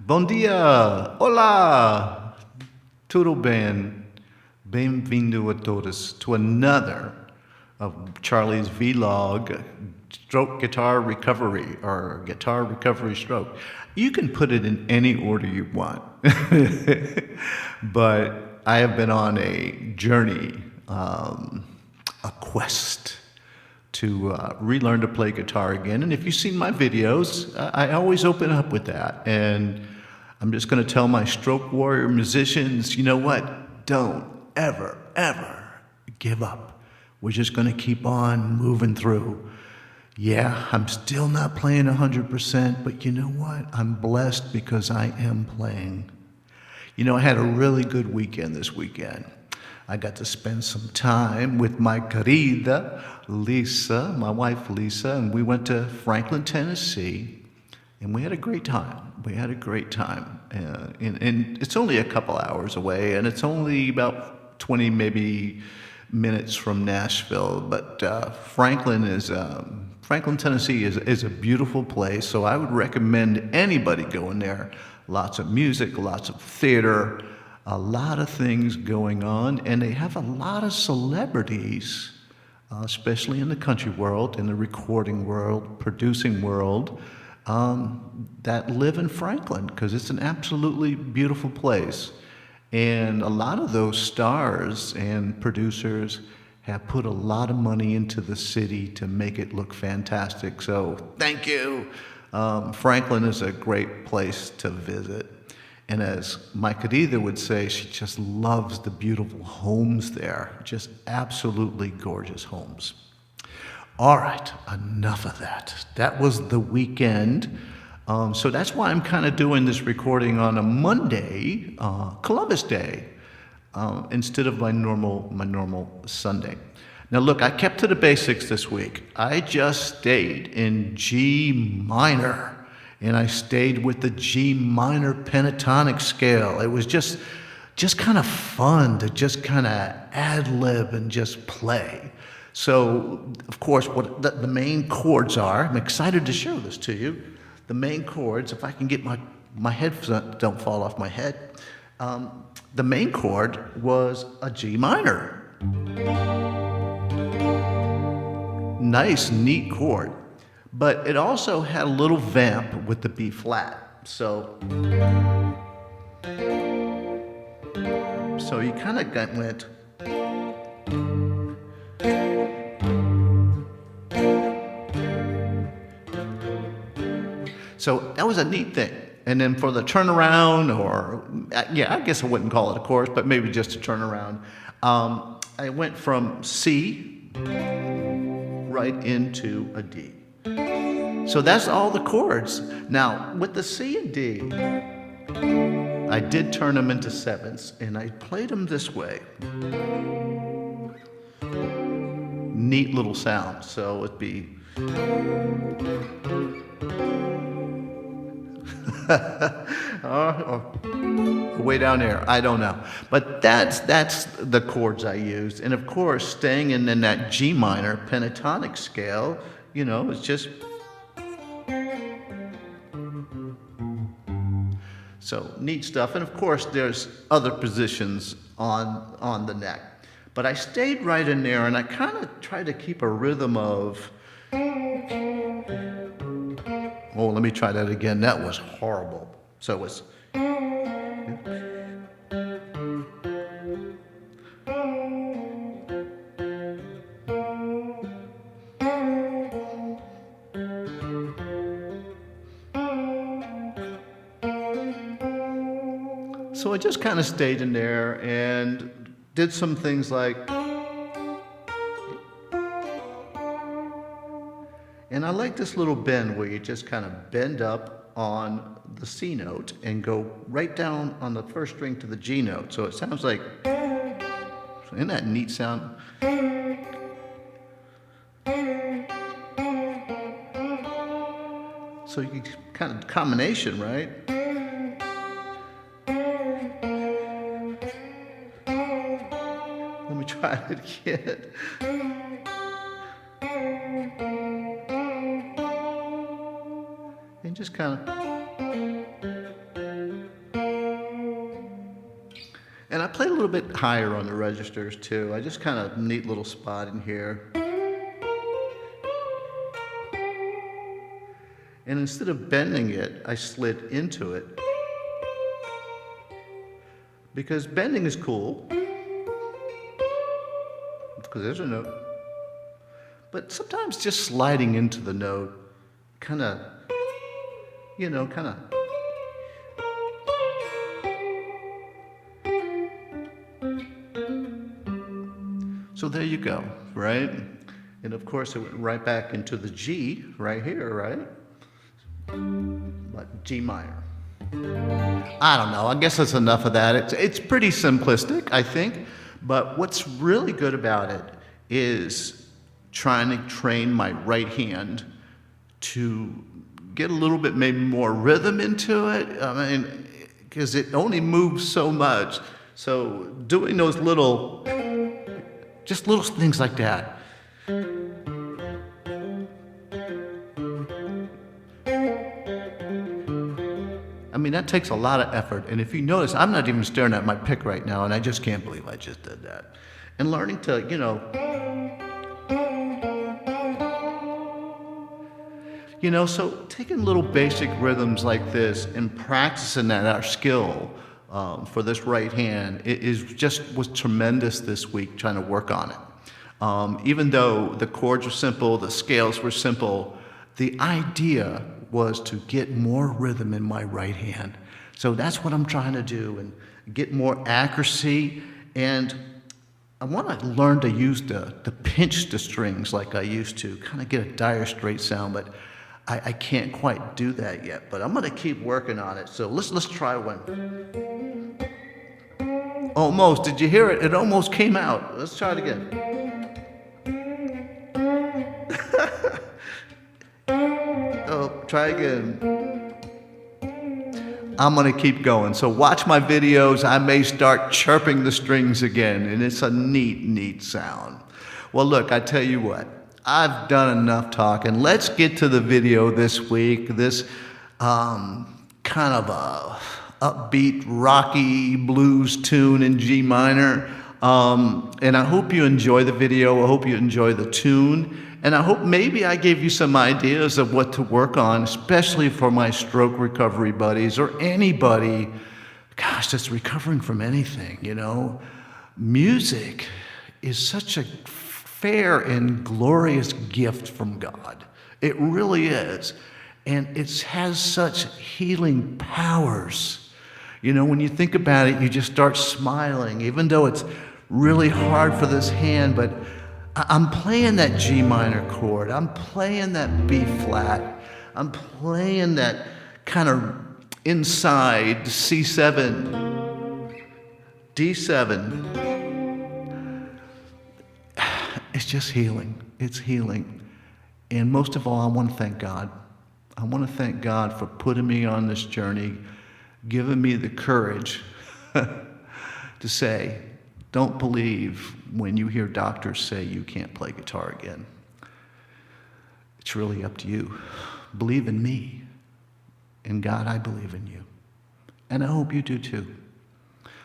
Bom dia! Olá! Tudo bem? Bem-vindo a todos to another of Charlie's vlog, stroke guitar recovery or guitar recovery stroke. You can put it in any order you want, but I have been on a journey, a quest to relearn to play guitar again. And if you've seen my videos, I always open up with that. And I'm just going to tell my stroke warrior musicians, you know what? Don't ever, ever give up. We're just going to keep on moving through. Yeah, I'm still not playing 100%, but you know what? I'm blessed because I am playing. You know, I had a really good weekend this weekend. I got to spend some time with my querida Lisa, my wife Lisa, and we went to Franklin, Tennessee, and we had a great time. We had a great time. And it's only a couple hours away, and it's only about 20 maybe minutes from Nashville. But Franklin, Tennessee is a beautiful place, so I would recommend anybody going there. Lots of music, lots of theater, a lot of things going on, and they have a lot of celebrities, especially in the country world, in the recording world, producing world, that live in Franklin because it's an absolutely beautiful place. And a lot of those stars and producers have put a lot of money into the city to make it look fantastic. So thank you. Franklin is a great place to visit. And as my querida would say, she just loves the beautiful homes there. Just absolutely gorgeous homes. All right, enough of that. That was the weekend. So that's why I'm kind of doing this recording on a Monday, Columbus Day, instead of my normal Sunday. Now look, I kept to the basics this week. I just stayed in G minor. And I stayed with the G minor pentatonic scale. It was just kind of fun to just kind of ad-lib and just play. So, of course, what the main chords are, I'm excited to show this to you. The main chords, if I can get my headphones don't fall off my head. The main chord was a G minor. Nice, neat chord. But it also had a little vamp with the B flat. So you kind of went. So that was a neat thing. And then for the turnaround, or yeah, I guess I wouldn't call it a chorus, but maybe just a turnaround. I went from C right into a D. So that's all the chords. Now, with the C and D, I did turn them into sevenths, and I played them this way. Neat little sound. So it'd be... way down there, I don't know. But that's the chords I used. And of course, staying in that G minor pentatonic scale, you know, it's just... So neat stuff. And of course, there's other positions on the neck. But I stayed right in there, and I kind of tried to keep a rhythm of... Oh, let me try that again. That was horrible. So it was... So I just kind of stayed in there and did some things like... And I like this little bend where you just kind of bend up on the C note and go right down on the first string to the G note. So it sounds like... Isn't that a neat sound? So you kind of combination, right? Let me try it again. And just kind of... play a little bit higher on the registers too. I just kind of neat little spot in here. And instead of bending it, I slid into it. Because bending is cool. Because there's a note. But sometimes just sliding into the note kind of, kind of. So there you go, right? And of course it went right back into the G right here, right? But G minor. I don't know, I guess that's enough of that. It's pretty simplistic, I think. But what's really good about it is trying to train my right hand to get a little bit maybe more rhythm into it. I mean, because it only moves so much. So doing those just little things like that. I mean, that takes a lot of effort. And if you notice, I'm not even staring at my pick right now, and I just can't believe I just did that. And learning to, so taking little basic rhythms like this and practicing that, our skill for this right hand, was tremendous this week trying to work on it. Even though the chords were simple, the scales were simple, the idea was to get more rhythm in my right hand. So that's what I'm trying to do, and get more accuracy. And I want to learn to use the pinch the strings like I used to, kind of get a dire straight sound, but I can't quite do that yet. But I'm going to keep working on it. So let's try one. Almost. Did you hear it? It almost came out. Let's try it again. Oh, try again. I'm going to keep going. So watch my videos. I may start chirping the strings again, and it's a neat sound. Well, look, I tell you what. I've done enough talking. Let's get to the video this week. This kind of a upbeat, rocky blues tune in G minor. And I hope you enjoy the video. I hope you enjoy the tune. And I hope maybe I gave you some ideas of what to work on, especially for my stroke recovery buddies or anybody, that's recovering from anything, Music is such a fair and glorious gift from God. It really is. And it has such healing powers. When you think about it, you just start smiling, even though it's really hard for this hand, but I'm playing that G minor chord. I'm playing that B flat. I'm playing that kind of inside C7, D7. It's just healing. It's healing. And most of all, I want to thank God. I want to thank God for putting me on this journey, giving me the courage to say, don't believe when you hear doctors say you can't play guitar again. It's really up to you. Believe in me. In God, I believe in you. And I hope you do too.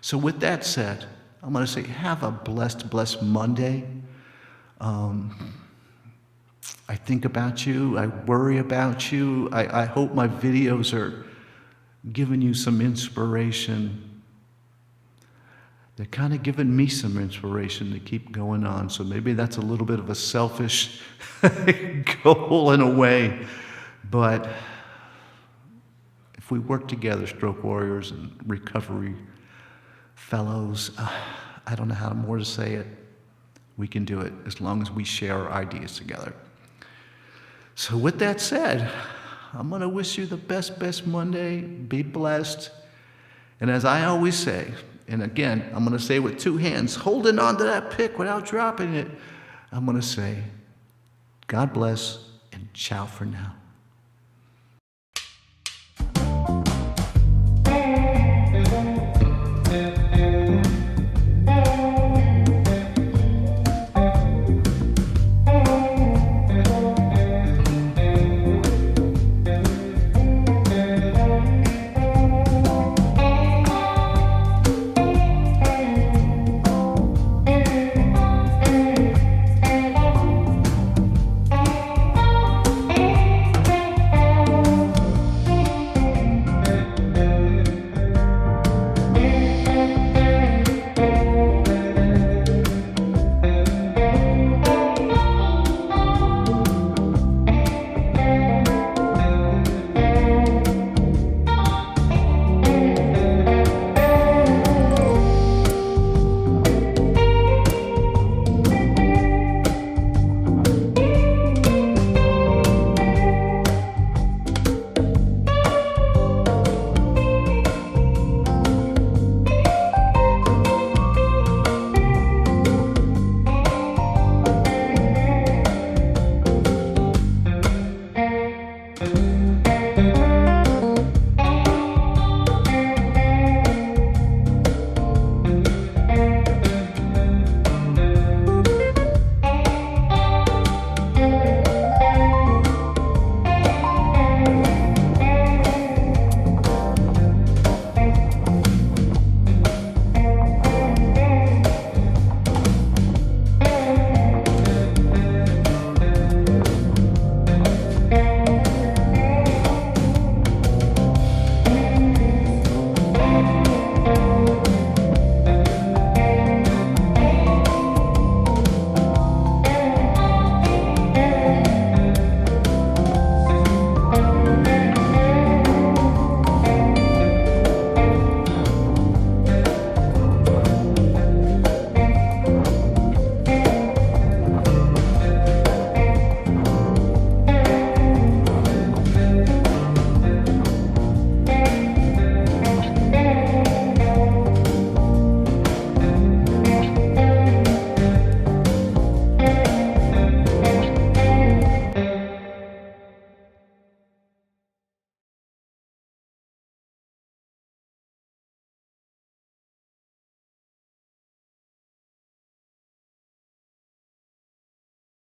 So with that said, I'm going to say have a blessed Monday. I think about you. I worry about you. I hope my videos are giving you some inspiration. They're kind of giving me some inspiration to keep going on. So maybe that's a little bit of a selfish goal in a way. But if we work together, stroke warriors and recovery fellows, I don't know how more to say it. We can do it as long as we share our ideas together. So with that said, I'm going to wish you the best Monday. Be blessed. And as I always say, and again, I'm going to say with two hands, holding on to that pick without dropping it, I'm going to say, God bless and ciao for now.